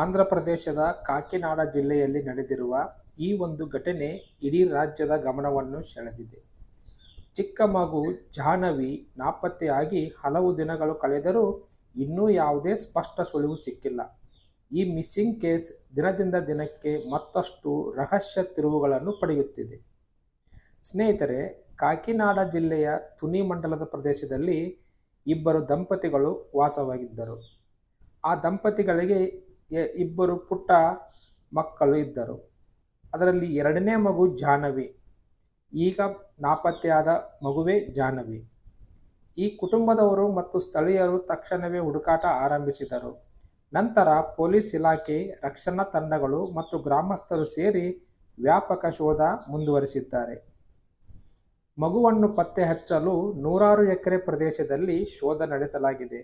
ಆಂಧ್ರ ಪ್ರದೇಶದ ಕಾಕಿನಾಡ ಜಿಲ್ಲೆಯಲ್ಲಿ ನಡೆದಿರುವ ಈ ಒಂದು ಘಟನೆ ಇಡೀ ರಾಜ್ಯದ ಗಮನವನ್ನು ಸೆಳೆದಿದೆ. ಚಿಕ್ಕ ಮಗು ಜಾಹ್ನವಿ ನಾಪತ್ತೆಯಾಗಿ ಹಲವು ದಿನಗಳು ಕಳೆದರೂ ಇನ್ನೂ ಯಾವುದೇ ಸ್ಪಷ್ಟ ಸುಳಿವು ಸಿಕ್ಕಿಲ್ಲ. ಈ ಮಿಸ್ಸಿಂಗ್ ಕೇಸ್ ದಿನದಿಂದ ದಿನಕ್ಕೆ ಮತ್ತಷ್ಟು ರಹಸ್ಯ ತಿರುವುಗಳನ್ನು ಪಡೆಯುತ್ತಿದೆ. ಸ್ನೇಹಿತರೆ, ಕಾಕಿನಾಡ ಜಿಲ್ಲೆಯ ತುನಿ ಮಂಡಲದ ಪ್ರದೇಶದಲ್ಲಿ ಇಬ್ಬರು ದಂಪತಿಗಳು ವಾಸವಾಗಿದ್ದರು. ಆ ದಂಪತಿಗಳಿಗೆ ಇಬ್ಬರು ಪುಟ್ಟ ಮಕ್ಕಳು ಇದ್ದರು. ಅದರಲ್ಲಿ ಎರಡನೇ ಮಗು ಜಾಹ್ನವಿ. ಈಗ ನಾಪತ್ತೆಯಾದ ಮಗುವೇ ಜಾಹ್ನವಿ. ಈ ಕುಟುಂಬದವರು ಮತ್ತು ಸ್ಥಳೀಯರು ತಕ್ಷಣವೇ ಹುಡುಕಾಟ ಆರಂಭಿಸಿದರು. ನಂತರ ಪೊಲೀಸ್ ಇಲಾಖೆ, ರಕ್ಷಣಾ ತಂಡಗಳು ಮತ್ತು ಗ್ರಾಮಸ್ಥರು ಸೇರಿ ವ್ಯಾಪಕ ಶೋಧ ಮುಂದುವರಿಸಿದ್ದಾರೆ. ಮಗುವನ್ನು ಪತ್ತೆ ಹಚ್ಚಲು ನೂರಾರು ಎಕರೆ ಪ್ರದೇಶದಲ್ಲಿ ಶೋಧ ನಡೆಸಲಾಗಿದೆ.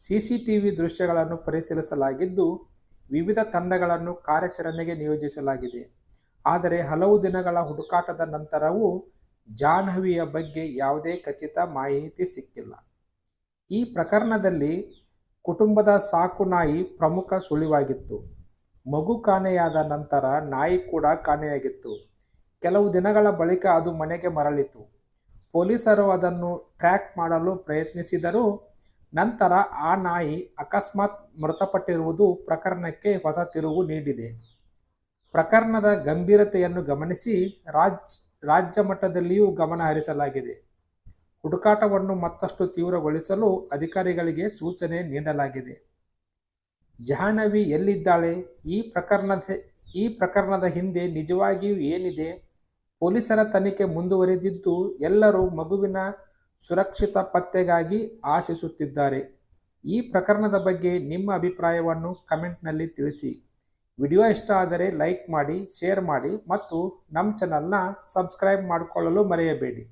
ಸಿಸಿಟಿವಿ ದೃಶ್ಯಗಳನ್ನು ಪರಿಶೀಲಿಸಲಾಗಿದ್ದು, ವಿವಿಧ ತಂಡಗಳನ್ನು ಕಾರ್ಯಾಚರಣೆಗೆ ನಿಯೋಜಿಸಲಾಗಿದೆ. ಆದರೆ ಹಲವು ದಿನಗಳ ಹುಡುಕಾಟದ ನಂತರವೂ ಜಾಹ್ನವಿಯ ಬಗ್ಗೆ ಯಾವುದೇ ಖಚಿತ ಮಾಹಿತಿ ಸಿಕ್ಕಿಲ್ಲ. ಈ ಪ್ರಕರಣದಲ್ಲಿ ಕುಟುಂಬದ ಸಾಕು ನಾಯಿ ಪ್ರಮುಖ ಸುಳಿವಾಗಿತ್ತು. ಮಗು ಕಾಣೆಯಾದ ನಂತರ ನಾಯಿ ಕೂಡ ಕಾಣೆಯಾಗಿತ್ತು. ಕೆಲವು ದಿನಗಳ ಬಳಿಕ ಅದು ಮನೆಗೆ ಮರಳಿತು. ಪೊಲೀಸರು ಅದನ್ನು ಟ್ರ್ಯಾಕ್ ಮಾಡಲು ಪ್ರಯತ್ನಿಸಿದರೂ ನಂತರ ಆ ನಾಯಿ ಅಕಸ್ಮಾತ್ ಮೃತಪಟ್ಟಿರುವುದು ಪ್ರಕರಣಕ್ಕೆ ಹೊಸ ತಿರುವು ನೀಡಿದೆ. ಪ್ರಕರಣದ ಗಂಭೀರತೆಯನ್ನು ಗಮನಿಸಿ ರಾಜ್ಯ ಮಟ್ಟದಲ್ಲಿಯೂ ಗಮನ ಹರಿಸಲಾಗಿದೆ. ಹುಡುಕಾಟವನ್ನು ಮತ್ತಷ್ಟು ತೀವ್ರಗೊಳಿಸಲು ಅಧಿಕಾರಿಗಳಿಗೆ ಸೂಚನೆ ನೀಡಲಾಗಿದೆ. ಜಾಹ್ನವಿ ಎಲ್ಲಿದ್ದಾಳೆ? ಈ ಪ್ರಕರಣದ ಹಿಂದೆ ನಿಜವಾಗಿಯೂ ಏನಿದೆ? ಪೊಲೀಸರ ತನಿಖೆ ಮುಂದುವರೆದಿದ್ದು, ಎಲ್ಲರೂ ಮಗುವಿನ ಸುರಕ್ಷಿತ ಪತ್ತೆಗಾಗಿ ಆಶಿಸುತ್ತಿದ್ದಾರೆ. ಈ ಪ್ರಕರಣದ ಬಗ್ಗೆ ನಿಮ್ಮ ಅಭಿಪ್ರಾಯವನ್ನು ಕಮೆಂಟ್ನಲ್ಲಿ ತಿಳಿಸಿ. ವಿಡಿಯೋ ಇಷ್ಟ ಆದರೆ ಲೈಕ್ ಮಾಡಿ, ಶೇರ್ ಮಾಡಿ ಮತ್ತು ನಮ್ಮ ಚಾನಲ್ನ ಸಬ್ಸ್ಕ್ರೈಬ್ ಮಾಡಿಕೊಳ್ಳಲು ಮರೆಯಬೇಡಿ.